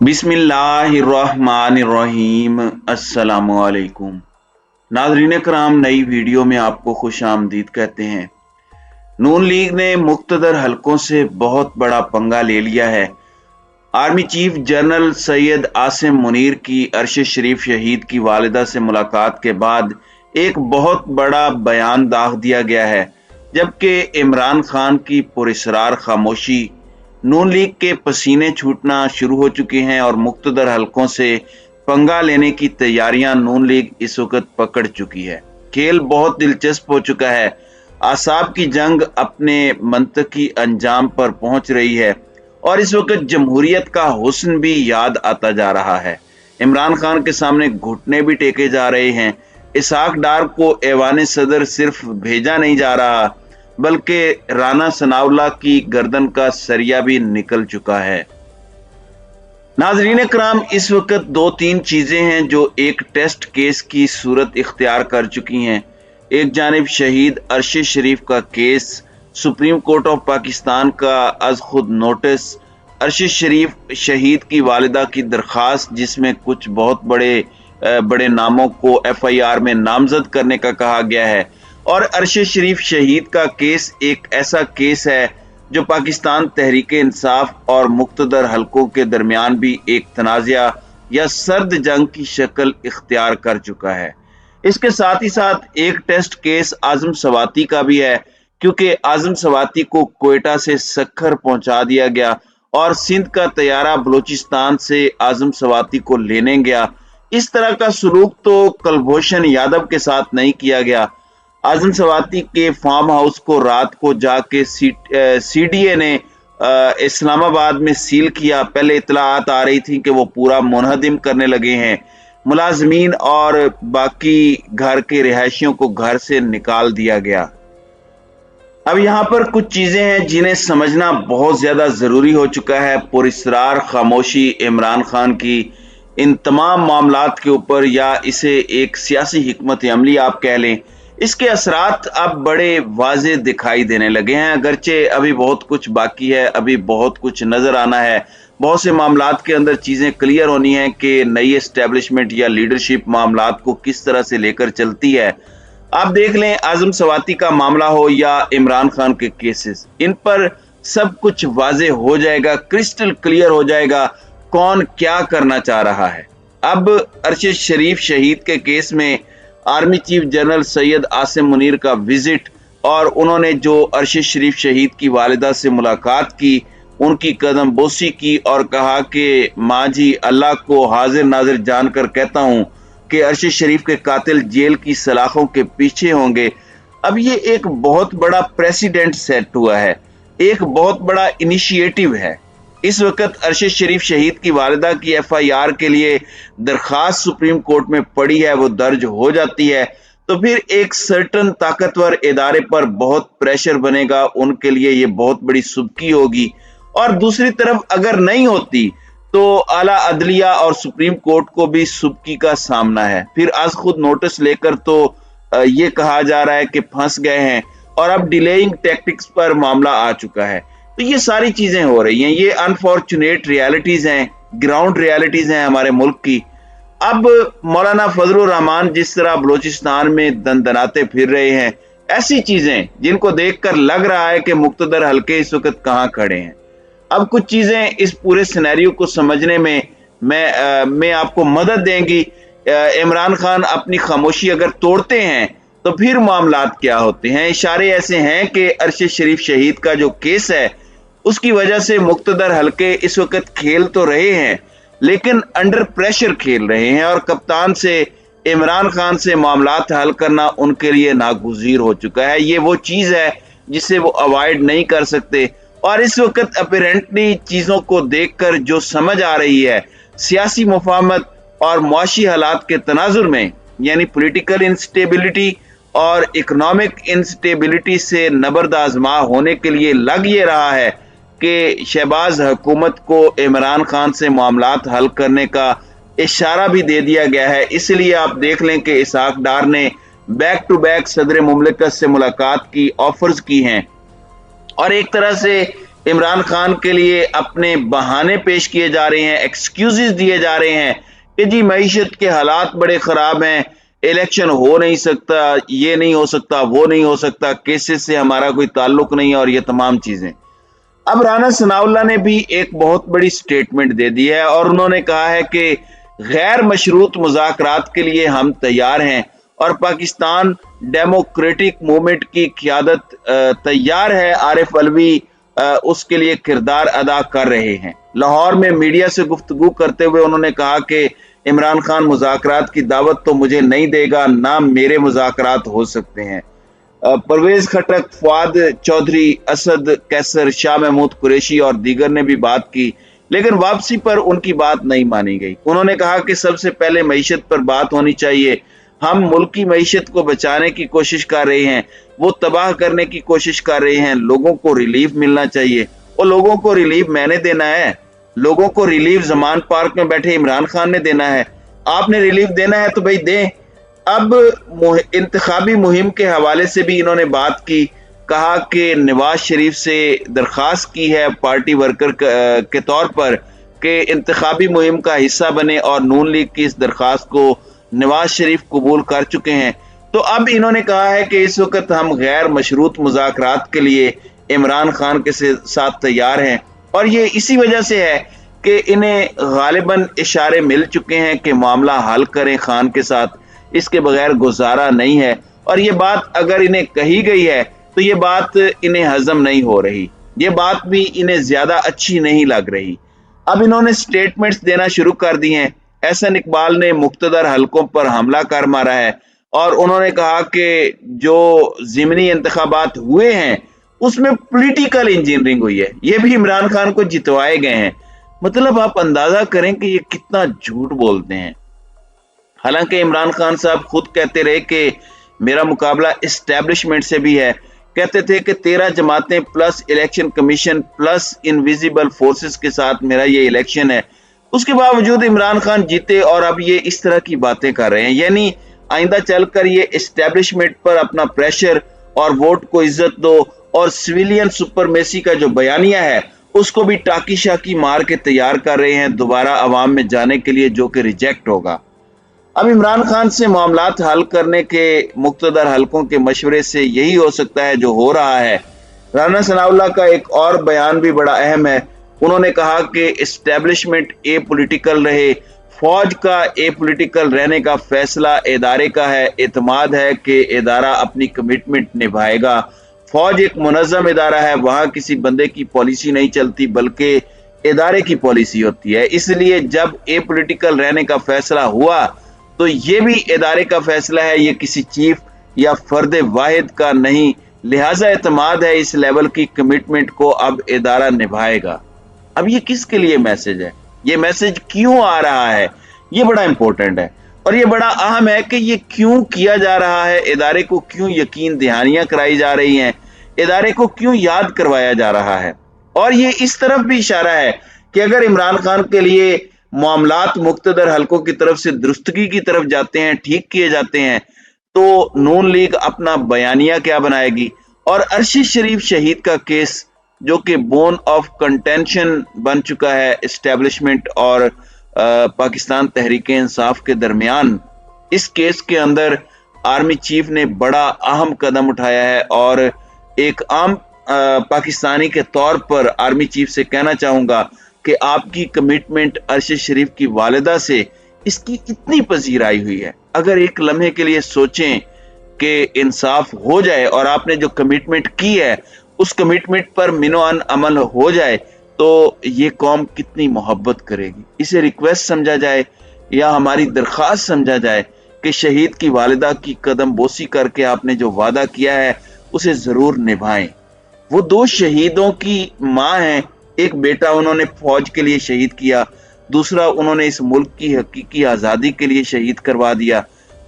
बिस्मिल्लाहिर्रहमानिर्रहीम। अस्सलामुअलैकुम नाज़रीन कराम, नई वीडियो में आपको खुश आमदीद कहते हैं। नून लीग ने मुख्तदर हलकों से बहुत बड़ा पंगा ले लिया है। Army chief general Syed Asim Munir की अरशद शरीफ शहीद की वालिदा से मुलाकात के बाद एक बहुत बड़ा बयान दाग दिया गया है, जबकि इमरान खान की पुरस्रार खामोशी, नून लीग के पसीने छूटना शुरू हो चुके हैं और मुख्तदर हलकों से पंगा लेने की तैयारियां नून लीग इस वक्त पकड़ चुकी है। खेल बहुत दिलचस्प हो चुका है। आसाब की जंग अपने मंतकी अंजाम पर पहुंच रही है और इस वक्त जमहूरियत का हुस्न भी याद आता जा रहा है। इमरान खान के सामने घुटने भी टेके जा रहे हैं। इसहाक डार को ऐवान सदर सिर्फ भेजा नहीं जा रहा, बल्कि राना सनाउल्लाह की गर्दन का सरिया भी निकल चुका है। नाजरीन कराम, इस वक्त दो तीन चीजें हैं जो एक टेस्ट केस की सूरत इख्तियार कर चुकी हैं। एक जानिब शहीद अरशद शरीफ का case, supreme court of Pakistan का अज खुद नोटिस, अरशद शरीफ शहीद की वालिदा की दरखास्त जिसमें कुछ बहुत बड़े नामों को FIR में नामजद करने का कहा गया है, और अरशद शरीफ शहीद का केस एक ऐसा केस है जो पाकिस्तान तहरीक इंसाफ और मुख्तदर हलकों के दरमियान भी एक तनाज़ा या सर्द जंग की शक्ल इख्तियार कर चुका है। इसके साथ ही साथ एक टेस्ट केस आजम सवाती का भी है, क्योंकि आजम सवाती को कोयटा से सक्खर पहुंचा दिया गया और सिंध का तैयारा बलूचिस्तान से आजम सवाती को लेने गया। इस तरह का सलूक तो कुलभूषण यादव के साथ नहीं किया गया। आजम सवाती के फार्म हाउस को रात को जाके CDA ने इस्लामाबाद में सील किया। पहले इतलात आ रही थी कि वो पूरा मुनहदिम करने लगे हैं। मुलाजमीन और बाकी घर के रिहायशियों को घर से निकाल दिया गया। अब यहाँ पर कुछ चीजें हैं जिन्हें समझना बहुत ज्यादा जरूरी हो चुका है। पुरस्रार खामोशी इमरान खान की इन तमाम मामलात के ऊपर, या इसे एक सियासी हिकमत अमली आप कह लें, इसके असरात अब बड़े वाज़े दिखाई देने लगे हैं। अगरचे अभी बहुत कुछ बाकी है, अभी बहुत कुछ नजर आना है। बहुत से मामलात के अंदर चीजें क्लियर होनी है कि नई एस्टेब्लिशमेंट या लीडरशिप मामलात को किस तरह से लेकर चलती है। आप देख लें, आजम सवाती का मामला हो या इमरान खान के केसेस, इन पर सब कुछ वाज़े हो जाएगा, क्रिस्टल क्लियर हो जाएगा कौन क्या करना चाह रहा है। अब अरशद शरीफ शहीद के केस में army chief general Syed Asim Munir का विजिट, और उन्होंने जो अरशद शरीफ शहीद की वालिदा से मुलाकात की, उनकी कदम बोसी की और कहा कि माँ जी, अल्लाह को हाजिर नाजिर जानकर कहता हूँ कि अरशद शरीफ के कातिल जेल की सलाखों के पीछे होंगे। अब ये एक बहुत बड़ा प्रेसिडेंट सेट हुआ है, एक बहुत बड़ा इनिशिएटिव है। इस वक्त अरशद शरीफ शहीद की वालिदा की FIR के लिए दरखास्त सुप्रीम कोर्ट में पड़ी है, वो दर्ज हो जाती है तो फिर एक सर्टन ताकतवर इदारे पर बहुत प्रेशर बनेगा, उनके लिए ये बहुत बड़ी सुबकी होगी। और दूसरी तरफ अगर नहीं होती तो आला अदलिया और सुप्रीम कोर्ट को भी सुबकी का सामना है। फिर आज खुद नोटिस लेकर तो ये कहा जा रहा है कि फंस गए हैं, और अब डिलेइंग टैक्टिक्स पर मामला आ चुका है। तो ये सारी चीजें हो रही हैं, ये अनफॉर्चुनेट रियलिटीज हैं, ग्राउंड रियलिटीज हैं हमारे मुल्क की। अब मौलाना फजलुर रहमान जिस तरह बलूचिस्तान में दंदनाते फिर रहे हैं, ऐसी चीजें जिनको देखकर लग रहा है कि मुख्तदर हलके इस वक्त कहां खड़े हैं। अब कुछ चीजें इस पूरे सिनेरियो को समझने में मैं आपको मदद देंगी। इमरान खान अपनी खामोशी अगर तोड़ते हैं तो फिर मामलात क्या होते हैं। इशारे ऐसे हैं कि अरशद शरीफ शहीद का जो केस है, उसकी वजह से मुख्तदर हलके इस वक्त खेल तो रहे हैं, लेकिन अंडर प्रेशर खेल रहे हैं, और कप्तान से इमरान खान से मामलात हल करना उनके लिए नागुज़ीर हो चुका है। ये वो चीज़ है जिसे वो अवॉइड नहीं कर सकते। और इस वक्त अपरेंटली चीज़ों को देखकर जो समझ आ रही है, सियासी मुफाहमत और मुआशी हालात के तनाजुर में, यानी पॉलिटिकल इंस्टेबिलिटी और इकोनॉमिक इंस्टेबिलिटी से नबर्द आजमा होने के लिए लग ये रहा है कि शहबाज हुकूमत को इमरान खान से मामलात हल करने का इशारा भी दे दिया गया है। इसलिए आप देख लें कि इसहाक डार ने बैक टू बैक सदर मुमलिकत से मुलाकात की ऑफर्स की हैं, और एक तरह से इमरान खान के लिए अपने बहाने पेश किए जा रहे हैं, एक्सक्यूजेस दिए जा रहे हैं कि जी मईशत के हालात बड़े ख़राब हैं, इलेक्शन हो नहीं सकता, ये नहीं हो सकता, वो नहीं हो सकता, केसेस से हमारा कोई ताल्लुक नहीं है और ये तमाम चीज़ें। अब राना सनाउल्लाह ने भी एक बहुत बड़ी स्टेटमेंट दे दी है और उन्होंने कहा है कि गैर मशरूत मुज़ाकरात के लिए हम तैयार हैं और पाकिस्तान डेमोक्रेटिक मूवमेंट की क़यादत तैयार है, आरिफ अलवी उसके लिए किरदार अदा कर रहे हैं। लाहौर में मीडिया से गुफ्तगू करते हुए उन्होंने कहा कि इमरान खान मुज़ाकरात की दावत तो मुझे नहीं देगा, ना मेरे मुज़ाकरात हो सकते हैं। परवेज खटक, फवाद चौधरी, असद कैसर, शाह महमूद कुरैशी और दीगर ने भी बात की, लेकिन वापसी पर उनकी बात नहीं मानी गई। उन्होंने कहा कि सबसे पहले मईशत पर बात होनी चाहिए। हम मुल्क की मईशत को बचाने की कोशिश कर रहे हैं, वो तबाह करने की कोशिश कर रहे हैं। लोगों को रिलीफ मिलना चाहिए और लोगों को रिलीफ मैंने देना है। लोगों को रिलीफ जमान पार्क में बैठे इमरान खान ने देना है। आपने रिलीफ देना है तो भाई दें। अब इंतखाबी मुहिम के हवाले से भी इन्होंने बात की, कहा कि नवाज शरीफ से दरख्वास्त की है पार्टी वर्कर के तौर पर कि इंतखाबी मुहिम का हिस्सा बने और नून लीग की इस दरख्वास्त को नवाज शरीफ कबूल कर चुके हैं। तो अब इन्होंने कहा है कि इस वक्त हम गैर मशरूत मुज़ाकरात के लिए इमरान खान के साथ तैयार हैं और ये इसी वजह से है कि इन्हें गालिबन इशारे मिल चुके हैं कि मामला हल करें खान के साथ, इसके बगैर गुजारा नहीं है। और ये बात अगर इन्हें कही गई है तो ये बात इन्हें हजम नहीं हो रही, ये बात भी इन्हें ज्यादा अच्छी नहीं लग रही। अब इन्होंने स्टेटमेंट्स देना शुरू कर दी हैं। एहसन इकबाल ने मुख्तदर हलकों पर हमला कर मारा है और उन्होंने कहा कि जो ज़िमनी इंतखाबात हुए हैं उसमें पॉलिटिकल इंजीनियरिंग हुई है, ये भी इमरान खान को जितवाए गए हैं। मतलब आप अंदाजा करें कि ये कितना झूठ बोलते हैं। हालांकि इमरान खान साहब खुद कहते रहे कि मेरा मुकाबला इस्टेब्लिशमेंट से भी है। कहते थे कि 13 जमातें plus election commission plus invisible forces के साथ मेरा ये इलेक्शन है। उसके बावजूद इमरान खान जीते और अब ये इस तरह की बातें कर रहे हैं। यानी आइंदा चलकर ये इस्टेब्लिशमेंट पर अपना प्रेशर और वोट को इज्जत दो और सिविलियन सुपरमेसी का जो बयानिया है उसको भी टाकी शाकी मार के तैयार कर रहे हैं दोबारा अवाम में जाने के लिए, जो कि रिजेक्ट होगा। अब इमरान खान से मामलात हल करने के मुख्तदर हलकों के मशवरे से यही हो सकता है जो हो रहा है। राना सनाउल्लाह का एक और बयान भी बड़ा अहम है। उन्होंने कहा कि इस्टेब्लिशमेंट ए पॉलिटिकल रहे, फौज का ए पॉलिटिकल रहने का फैसला इदारे का है। एतमाद है कि इदारा अपनी कमिटमेंट निभाएगा। फौज एक मुनज़्ज़म इदारा है, वहां किसी बंदे की पॉलिसी नहीं चलती बल्कि इदारे की पॉलिसी होती है। इसलिए जब ए पॉलिटिकल रहने का फैसला हुआ तो ये भी इदारे का फैसला है, ये किसी चीफ या फर्द वाहिद का नहीं। लिहाजा एतमाद है इस लेवल की कमिटमेंट को अब इदारा निभाएगा। अब ये किसके लिए मैसेज है, ये मैसेज क्यों आ रहा है, ये बड़ा इंपॉर्टेंट है और ये बड़ा अहम है कि ये क्यों किया जा रहा है। इदारे को क्यों यकीन दहानियां कराई जा रही हैं, इदारे को क्यों याद करवाया जा रहा है। और ये इस तरफ भी इशारा है कि अगर इमरान खान के लिए मामलात मुख्तदर हलकों की तरफ से दुरुस्तगी की तरफ जाते हैं, ठीक किए जाते हैं, तो नून लीग अपना बयानिया क्या बनाएगी। और अरशद शरीफ शहीद का केस जो कि बोन ऑफ कंटेंशन बन चुका है इस्टेब्लिशमेंट और पाकिस्तान तहरीक इंसाफ के दरमियान, इस केस के अंदर आर्मी चीफ ने बड़ा अहम कदम उठाया है और एक आम पाकिस्तानी के तौर पर आर्मी चीफ से कहना चाहूंगा कि आपकी कमिटमेंट अरशद शरीफ की वालिदा से इसकी इतनी पजीराई हुई है। अगर एक लम्हे के लिए सोचें कि इंसाफ हो जाए और आपने जो कमिटमेंट की है उस कमिटमेंट पर मिनोअन अमल हो जाए तो ये कौम कितनी मोहब्बत करेगी। इसे रिक्वेस्ट समझा जाए या हमारी दरख्वास्त समझा जाए कि शहीद की वालिदा की कदम बोसी करके आपने जो वादा किया है उसे जरूर निभाएं। वो दो शहीदों की माँ हैं, एक बेटा उन्होंने फौज के लिए शहीद किया, दूसरा उन्होंने इस मुल्क की हकीकी आज़ादी के लिए शहीद करवा दिया।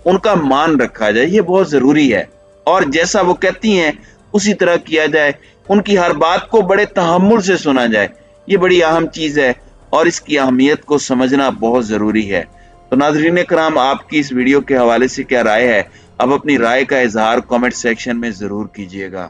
उनका मान रखा जाए, ये बहुत ज़रूरी है और जैसा वो कहती हैं उसी तरह किया जाए। उनकी हर बात को बड़े तहम्मुल से सुना जाए, ये बड़ी अहम चीज़ है और इसकी अहमियत को समझना बहुत ज़रूरी है। तो नाज़रीन कराम, आपकी इस वीडियो के हवाले से क्या राय है? अब अपनी राय का इजहार कमेंट सेक्शन में ज़रूर कीजिएगा।